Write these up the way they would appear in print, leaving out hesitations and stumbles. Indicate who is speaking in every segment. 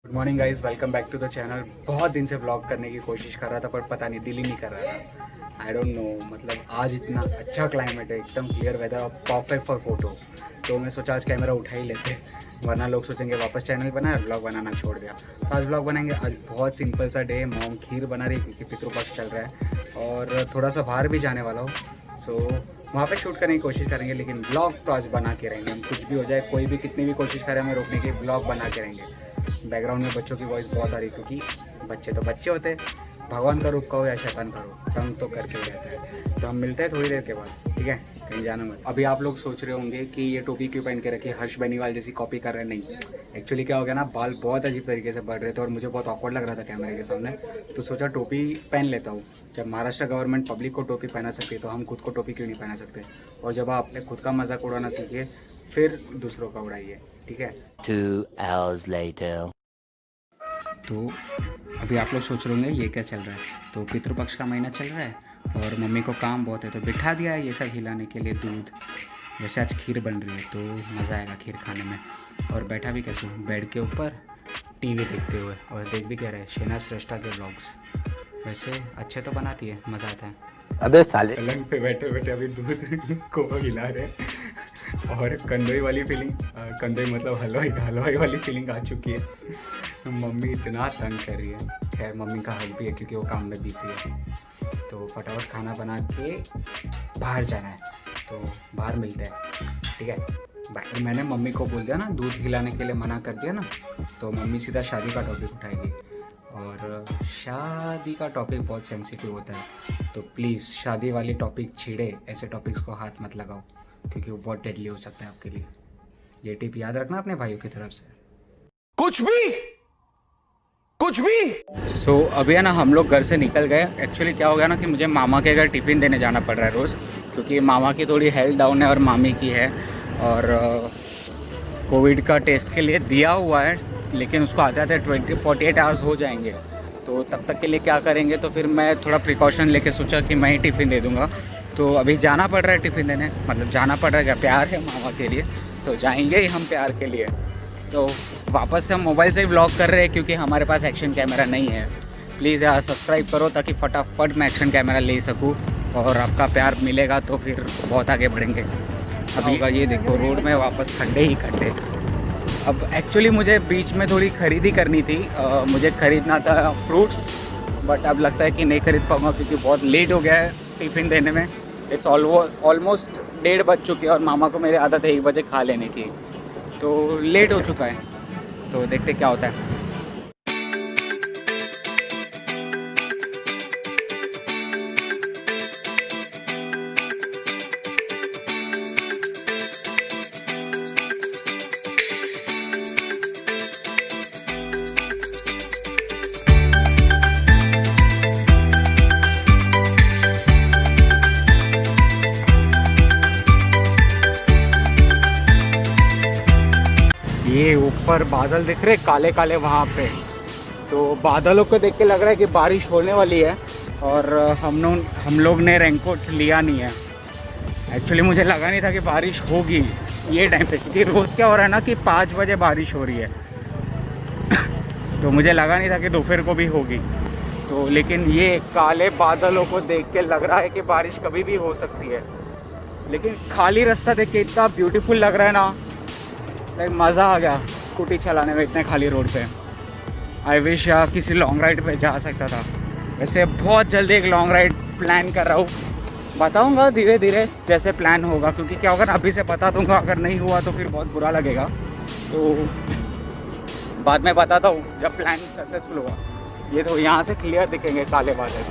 Speaker 1: Good morning guys, welcome back to the channel. बहुत दिन से व्लॉग करने की कोशिश कर रहा था पर पता नहीं, दिल ही नहीं कर रहा था। आई डोंट नो, मतलब आज इतना अच्छा क्लाइमेट है, एकदम क्लियर वेदर और परफेक्ट फॉर फोटो। तो मैं सोचा आज कैमरा उठा ही लेते, वरना लोग सोचेंगे वापस चैनल बनाया, व्लॉग बनाना छोड़ दिया। तो आज व्लॉग बनाएंगे। आज बहुत सिंपल सा डे। मॉम खीर बना रही है क्योंकि पितृपक्ष चल रहा है और थोड़ा सा बाहर भी जाने वाला हूँ। सो वहाँ पे शूट करने की कोशिश करेंगे, लेकिन ब्लॉग तो आज बना के रहेंगे। हम कुछ भी हो जाए, कोई भी कितनी भी कोशिश करें हमें रोकने की, ब्लॉग बना के रहेंगे। बैकग्राउंड में बच्चों की वॉइस बहुत आ रही है क्योंकि बच्चे तो बच्चे होते हैं, भगवान का रूप कहो या शैतान का रूप, तंग तो करके ही रहते हैं। तो हम मिलते हैं थोड़ी देर के बाद, ठीक है? कहीं जाना मत। अभी आप लोग सोच रहे होंगे कि ये टोपी क्यों पहन के रखी, हर्ष बेनीवाल जैसी कॉपी कर रहे हैं। नहीं, एक्चुअली क्या हो गया ना, बाल बहुत अजीब तरीके से बढ़ रहे थे और मुझे बहुत ऑकवर्ड लग रहा था कैमरे के सामने। तो सोचा टोपी पहन लेता हूँ। जब महाराष्ट्र गवर्नमेंट पब्लिक को टोपी पहना सकती है तो हम खुद को टोपी क्यों नहीं पहना सकते? और जब आप अपने खुद का मजाक उड़ाना सीखिए फिर दूसरों का उड़ाइए, ठीक है?
Speaker 2: 2 hours later.
Speaker 1: तो अभी आप लोग सोच रहे होंगे ये क्या चल रहा है। तो पितृपक्ष का महीना चल रहा है और मम्मी को काम बहुत है तो बिठा दिया है ये सब हिलाने के लिए दूध। वैसे आज खीर बन रही है तो मज़ा आएगा खीर खाने में। और बैठा भी कैसे हूँ, बेड के ऊपर टीवी देखते हुए, और देख भी कह रहे हैं शेना श्रेष्ठा के व्लॉग्स। वैसे अच्छे तो बनाती है, मज़ा आता है।
Speaker 2: अबे साले,
Speaker 1: पलंग पे बैठे बैठे अभी दूध को हिला रहे और कंदोई वाली फीलिंग, कंदोई मतलब हलवाई वाली फीलिंग आ चुकी है। मम्मी इतना तंग कर रही है। खैर मम्मी का हक भी है क्योंकि वो काम में बिजी है। तो फटाफट खाना बना के बाहर जाना है, तो बाहर मिलते हैं, ठीक है? बाकी मैंने मम्मी को बोल दिया ना, दूध हिलाने के लिए मना कर दिया ना, तो मम्मी सीधा शादी का टॉपिक उठाएगी। और शादी का टॉपिक बहुत सेंसिटिव होता है, तो प्लीज़ शादी वाली टॉपिक छेड़े, ऐसे टॉपिक्स को हाथ मत लगाओ क्योंकि वो बहुत डेडली हो सकता है आपके लिए। ये टिप याद रखना अपने भाइयों की तरफ से। कुछ भी सो अभी है ना, हम लोग घर से निकल गए। एक्चुअली क्या हो गया ना कि मुझे मामा के घर टिफ़िन देने जाना पड़ रहा है रोज़, क्योंकि मामा की थोड़ी हेल्थ डाउन है और मामी की है। और कोविड का टेस्ट के लिए दिया हुआ है, लेकिन उसको आते आते 48 आवर्स हो जाएंगे। तो तब तक के लिए क्या करेंगे, तो फिर मैं थोड़ा प्रिकॉशन लेके सोचा कि मैं ही टिफ़िन दे दूँगा। तो अभी जाना पड़ रहा है टिफ़िन देने, मतलब जाना पड़ रहा है, क्या प्यार है मामा के लिए तो जाएंगे ही हम प्यार के लिए। तो वापस से हम मोबाइल से ही व्लॉग कर रहे हैं क्योंकि हमारे पास एक्शन कैमरा नहीं है। प्लीज़ यार सब्सक्राइब करो ताकि फटाफट मैं एक्शन कैमरा ले सकूँ, और आपका प्यार मिलेगा तो फिर बहुत आगे बढ़ेंगे। अभी का ये देखो, रोड में वापस खड्डे ही खड्डे। अब एक्चुअली मुझे बीच में थोड़ी खरीदी करनी थी, मुझे ख़रीदना था फ्रूट्स, बट अब लगता है कि नहीं खरीद पाऊँगा क्योंकि बहुत लेट हो गया है टिफ़िन देने में। इट्स ऑलमोस्ट 1:30 बज चुके हैं और मामा को मेरी आदत है 1 बजे खा लेने की, तो लेट हो चुका है। तो देखते क्या होता है। ये ऊपर बादल दिख रहे काले काले वहाँ पे, तो बादलों को देख के लग रहा है कि बारिश होने वाली है। और हम लोग ने रेनकोट लिया नहीं है। एक्चुअली मुझे लगा नहीं था कि बारिश होगी ये टाइम पे, क्योंकि रोज़ क्या हो रहा है ना कि 5 बजे बारिश हो रही है। तो मुझे लगा नहीं था कि दोपहर को भी होगी। तो लेकिन ये काले बादलों को देख के लग रहा है कि बारिश कभी भी हो सकती है। लेकिन खाली रास्ता देख के इतना ब्यूटीफुल लग रहा है ना, लाइक मज़ा आ गया स्कूटी चलाने में इतने खाली रोड पे। आई विश यार किसी लॉन्ग राइड पे जा सकता था। वैसे बहुत जल्दी एक लॉन्ग राइड प्लान कर रहा हूँ, बताऊँगा धीरे धीरे जैसे प्लान होगा, क्योंकि क्या होगा ना, अभी से बता दूँगा, अगर नहीं हुआ तो फिर बहुत बुरा लगेगा। तो बाद में बताता हूँ जब प्लान सक्सेसफुल होगा। ये तो यहाँ से क्लियर दिखेंगे काले बादल,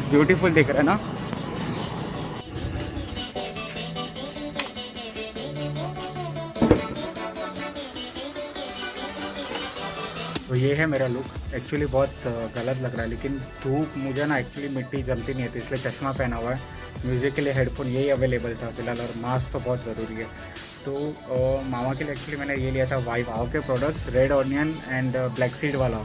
Speaker 1: ब्यूटीफुल दिख रहे हैं ना। तो ये है मेरा लुक। एक्चुअली बहुत गलत लग रहा है, लेकिन धूप मुझे ना एक्चुअली मिट्टी जमती नहीं है, इसलिए चश्मा पहना हुआ है। म्यूज़िक के लिए हेडफोन यही अवेलेबल था फिलहाल, और मास्क तो बहुत ज़रूरी है। तो मामा के लिए एक्चुअली मैंने ये लिया था वाव के products, red onion and black seed वाला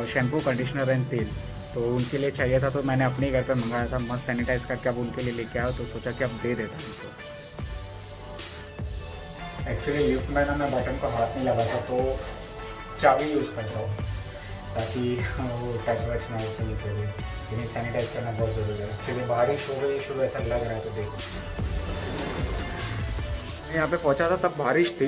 Speaker 1: शैम्पू, कंडीशनर एंड तेल। तो उनके लिए चाहिए था, तो मैंने अपने घर पर मंगाया था, मस्त सैनिटाइज़ करके अब उनके लिए लेके आया। तो सोचा कि अब दे देता हूँ। तो एक्चुअली लिफ्ट में ना मैं बटन को हाथ नहीं लगा था, तो चाबी यूज़ करता हूँ ताकि वो टच वच ना हो सही तो लेकिन सैनिटाइज करना बहुत ज़रूरी है। चलिए बारिश हो गई शुरू, ऐसा लग रहा है तो देखो। मैं यहाँ पे पहुँचा था तब बारिश थी,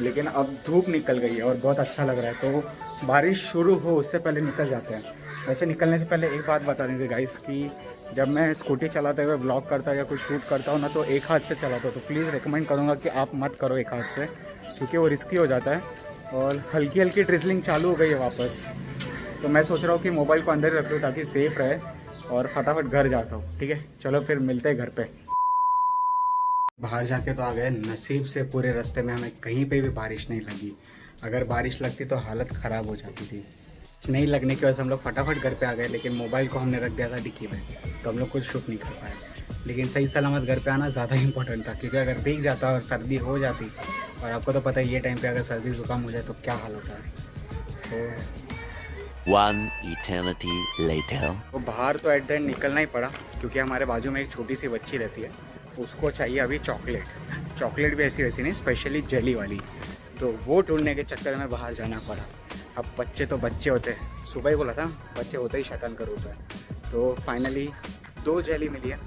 Speaker 1: लेकिन अब धूप निकल गई है और बहुत अच्छा लग रहा है। तो बारिश शुरू हो उससे पहले निकल जाते हैं। वैसे निकलने से पहले एक बात बता देंगे गाइस कि जब मैं स्कूटी चलाते हुए ब्लॉग करता या कुछ शूट करता हूँ ना तो एक हाथ से चलाता हूँ, तो प्लीज़ रिकमेंड करूँगा कि आप मत करो एक हाथ से, क्योंकि वो रिस्की हो जाता है। और हल्की हल्की ड्रिजलिंग चालू हो गई है वापस, तो मैं सोच रहा हूँ कि मोबाइल को अंदर ही रख लूँ ताकि सेफ़ रहे और फटाफट घर जाता हूँ। ठीक है, चलो फिर मिलते हैं घर पे। बाहर जाके तो आ गए, नसीब से पूरे रास्ते में हमें कहीं पे भी बारिश नहीं लगी। अगर बारिश लगती तो हालत ख़राब हो जाती थी। नहीं लगने की वजह से हम लोग फटाफट घर पे आ गए, लेकिन मोबाइल को हमने रख दिया था डिक्की में, तो हम लोग कुछ शूट नहीं कर पाए। लेकिन सही सलामत घर पे आना ज़्यादा इंपॉर्टेंट था, क्योंकि अगर भीग जाता और सर्दी हो जाती, और आपको तो पता है ये टाइम पे अगर सर्दी ज़ुकाम हो जाए तो क्या हाल होता है।
Speaker 2: One eternity later.
Speaker 1: तो बाहर तो एट द एंड निकलना ही पड़ा, क्योंकि हमारे बाजू में एक छोटी सी बच्ची रहती है, उसको चाहिए अभी चॉकलेट भी ऐसी वैसी नहीं, स्पेशली जेली वाली। तो वो ढूंढने के चक्कर में बाहर जाना पड़ा। अब बच्चे तो बच्चे होते हैं, सुबह ही बोला था बच्चे होते ही शैतान का रूप है। तो फाइनली 2 जेली मिली है।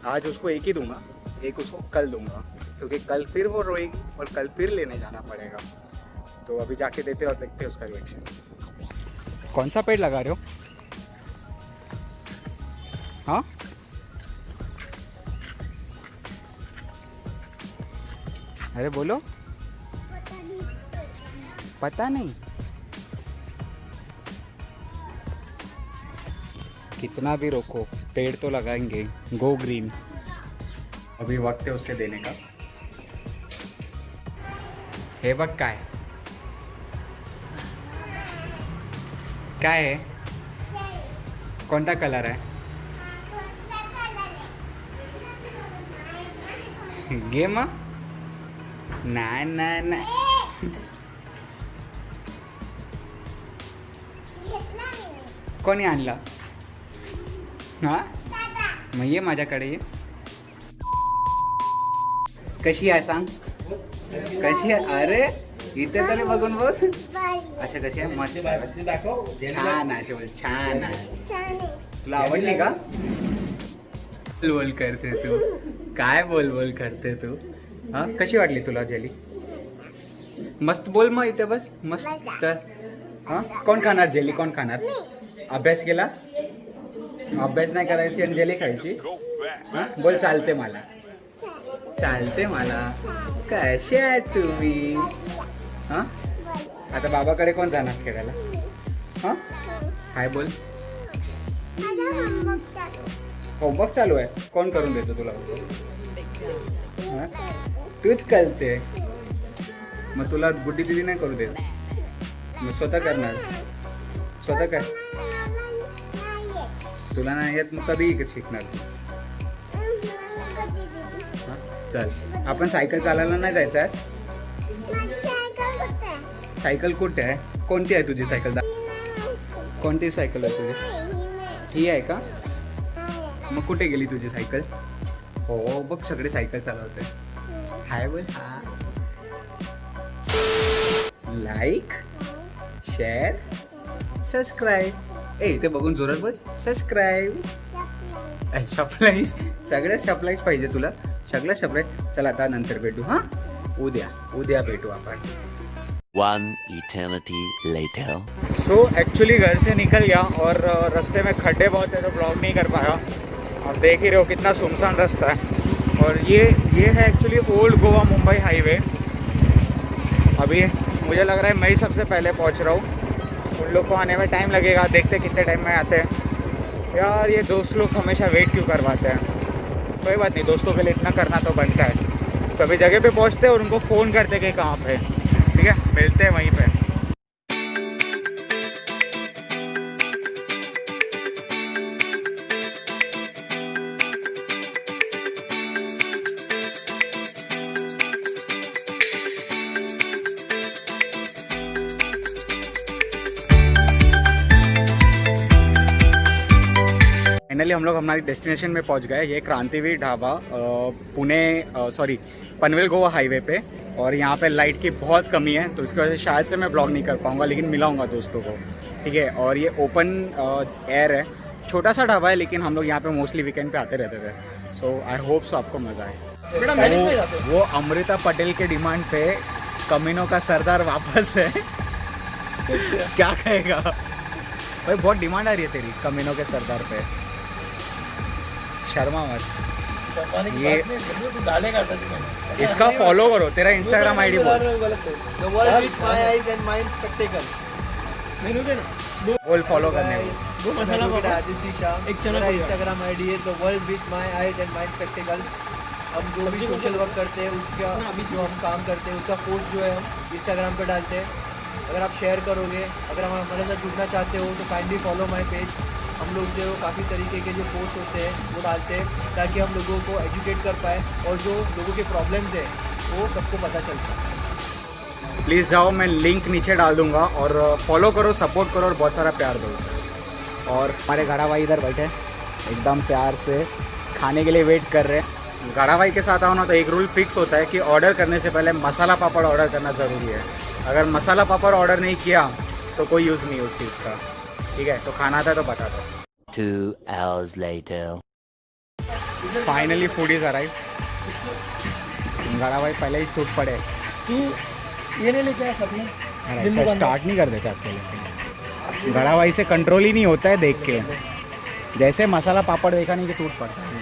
Speaker 1: आज उसको एक ही दूंगा, एक उसको कल दूंगा, क्योंकि कल फिर वो रोएगी और कल फिर लेने जाना पड़ेगा। तो अभी जाके देते और देखते हैं उसका रिएक्शन। कौन सा पेड़ लगा रहे हो? हाँ, अरे बोलो। पता नहीं कितना भी रोको, पेड़ तो लगाएंगे। Go green. अभी वक्त है उसे देने का। हे बघ काय काय है? कोणता कलर है? गेम ना ना ना कोणी आणला? हां, मग ये माझ्याकडे ये. कशी आहे सांग? कशी आहे? अरे इथे तरी बघून बघ. अच्छा कशी आहे? मस्त छान आहे. बोल छान आहे. तुला आवडली का? बोल बोल करते तू. काय बोल बोल करते तू? हां, कशी वाटली तुला जेली? मस्त बोल मग इथे बस. मस्त. हां, कोण खाणार जेली? कोण खाणार? अभ्यास केला? अभ्यास नाही करायची आणि जेली खायची? हां, बोल चालते मला. चालते मला. कसे आहे तुम्ही? हां, आता बाबाकडे कोण जाणार खेळायला? हां, हाय बोल. होमवर्क चालू आहे. कोण करून देतो तुला? हां, तूच करते. मग तुला गुड्डी दिदी नाही करू देत? मग स्वतः करणार. स्वतः कर. तुला नाही येत मग कधी शिकणार? चल आपण सायकल चालायला नाही जायचं आज? सायकल कुठे आहे? कोणती आहे तुझी सायकल? कोणती सायकल आहे तुझी? ही आहे का? मग कुठे गेली तुझी सायकल? हो बघ सगळे सायकल चालवते. हाय बोल. Like, share, subscribe. ए ते बघून जोरात बोल. सबस्क्राईब. सप्लाईज. सगळ्या सप्लाईज पाहिजे तुला? सगळं सप्लाईज. चला आता नंतर भेटू. हां, उद्या भेटू आपण.
Speaker 2: One eternity later.
Speaker 1: So actually घर से निकल गया और रास्ते में खड्डे बहुत है तो ब्लॉग नहीं कर पाया. आप देख ही रहे हो कितना सुनसान रास्ता है. और ये है actually old Goa Mumbai highway. अभी मुझे लग रहा है मैं ही सबसे पहले पहुंच रहा हूँ. उन लोग को आने में टाइम लगेगा. देखते कितने टाइम में आते हैं. यार ये दोस्त लोग हमेशा वेट क्यों करवाते हैं? कोई बात नहीं, दोस्तों के लिए इतना करना तो बनता है. कभी जगह पे पहुंचते और उनको फ़ोन करते कि कहाँ पे. ठीक है, मिलते हैं वहीं पे. फाइनली हम लोग हमारी डेस्टिनेशन में पहुंच गए. ये क्रांतिवीर ढाबा पुणे पनवेल गोवा हाईवे पे. और यहाँ पे लाइट की बहुत कमी है, तो इसकी वजह से शायद से मैं ब्लॉग नहीं कर पाऊँगा, लेकिन मिलाऊंगा दोस्तों को, ठीक है। और ये ओपन एयर है, छोटा सा ढाबा है, लेकिन हम लोग यहाँ पे मोस्टली वीकेंड पे आते रहते थे। सो आई होप सो आपको मज़ा आए। वो अमृता पटेल के डिमांड पे कमीनों का सरदार वापस है। क्या कहेगा भाई, बहुत डिमांड आ रही है तेरी कमीनों के सरदार पे, शर्मा मत। ये
Speaker 3: डालेगा
Speaker 1: इसका फॉलो करो, तेरा इंस्टाग्राम आईडी बोल। बोल फॉलो करने को।
Speaker 3: एक चैनल
Speaker 4: इंस्टाग्राम आईडी है the world with my eyes and mind spectacles. हम जो भी सोशल वर्क करते हैं उसका जो हम काम करते हैं उसका पोस्ट जो है हम इंस्टाग्राम पे डालते हैं। अगर आप शेयर करोगे, अगर हम हमारे साथ जुड़ना चाहते हो तो काइंडली फॉलो माय पेज। हम लोग जो काफ़ी तरीके के जो पोस्ट होते हैं वो डालते हैं ताकि हम लोगों को एजुकेट कर पाए और जो लोगों के प्रॉब्लम्स है वो सबको पता चल पाए।
Speaker 1: प्लीज़ जाओ, मैं लिंक नीचे डाल दूंगा और फॉलो करो, सपोर्ट करो और बहुत सारा प्यार दो उसे। और हमारे गाड़ा भाई इधर बैठे एकदम प्यार से खाने के लिए वेट कर रहे हैं। गाड़ा भाई के साथ आओ ना तो एक रूल फिक्स होता है कि ऑर्डर करने से पहले मसाला पापड़ ऑर्डर करना ज़रूरी है। अगर मसाला पापड़ ऑर्डर नहीं किया तो कोई यूज़ नहीं उस चीज़ का, ठीक है। तो खाना था तो बता दो।
Speaker 2: 2 hours later.
Speaker 1: Finally food is arrive. गाड़ा भाई पहले ही टूट पड़े।
Speaker 3: तू ये नहीं लेके आया सपने?
Speaker 1: अरे ऐसा स्टार्ट नहीं कर देते अकेले। गाड़ा भाई से कंट्रोल ही नहीं होता है देख के, जैसे मसाला पापड़ देखा नहीं कि टूट पड़ता है।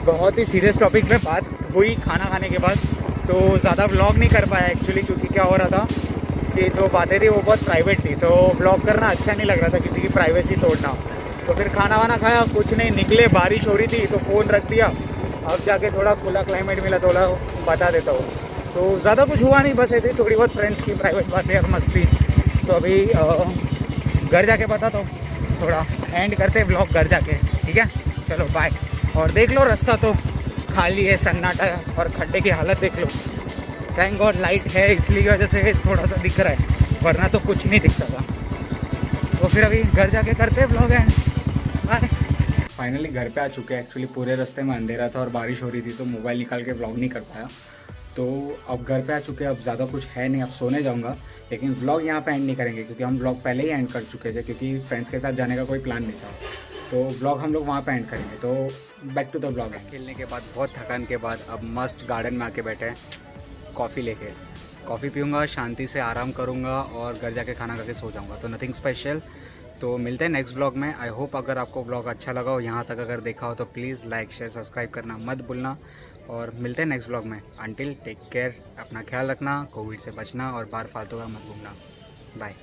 Speaker 1: बहुत ही सीरियस टॉपिक पे बात हुई खाना खाने के बाद, तो ज़्यादा व्लॉग नहीं कर पाया एक्चुअली, क्योंकि क्या हो रहा था कि जो बातें थी वो बहुत प्राइवेट थी, तो व्लॉग करना अच्छा नहीं लग रहा था, किसी की प्राइवेसी तोड़ना। तो फिर खाना वाना खाया, कुछ नहीं निकले, बारिश हो रही थी तो फ़ोन रख दिया। अब जाके थोड़ा खुला क्लाइमेट मिला, थोड़ा बता देता हूँ। तो ज़्यादा कुछ हुआ नहीं, बस ऐसे ही थोड़ी बहुत फ्रेंड्स की प्राइवेट बातें और मस्ती। तो अभी घर जाके बताता हूँ, थोड़ा एंड करते व्लॉग घर जाके, ठीक है। चलो बाय। और देख लो रास्ता तो खाली है, सन्नाटा है, और खड्डे की हालत देख लो। थैंक गॉड लाइट है, इसलिए वजह से थोड़ा सा दिख रहा है, वरना तो कुछ नहीं दिखता था। तो फिर अभी घर जाके करते हैं व्लॉग एंड बाय। फाइनली घर पे आ चुके हैं। एक्चुअली पूरे रास्ते में अंधेरा था और बारिश हो रही थी, तो मोबाइल निकाल के व्लॉग नहीं कर पाया। तो अब घर पे आ चुके हैं, अब ज़्यादा कुछ है नहीं, अब सोने जाऊँगा। लेकिन व्लॉग यहाँ पे एंड नहीं करेंगे, क्योंकि हम व्लॉग पहले ही एंड कर चुके थे, क्योंकि फ्रेंड्स के साथ जाने का कोई प्लान नहीं था। तो व्लॉग हम लोग वहाँ पे एंड करेंगे। तो बैक टू द व्लॉग। खेलने के बाद, बहुत थकान के बाद अब मस्त गार्डन में आके बैठे हैं, कॉफ़ी लेके। कॉफ़ी पीऊँगा, शांति से आराम करूँगा और घर जाके खाना खा के सो जाऊँगा। तो नथिंग स्पेशल। तो मिलते हैं नेक्स्ट व्लॉग में। आई होप अगर आपको व्लॉग अच्छा लगा हो, यहाँ तक अगर देखा हो तो प्लीज़ लाइक शेयर सब्सक्राइब करना मत भूलना। और मिलते हैं नेक्स्ट व्लॉग में। अंटिल टेक केयर, अपना ख्याल रखना, कोविड से बचना और बाहर फालतू का मत घूमना। बाय।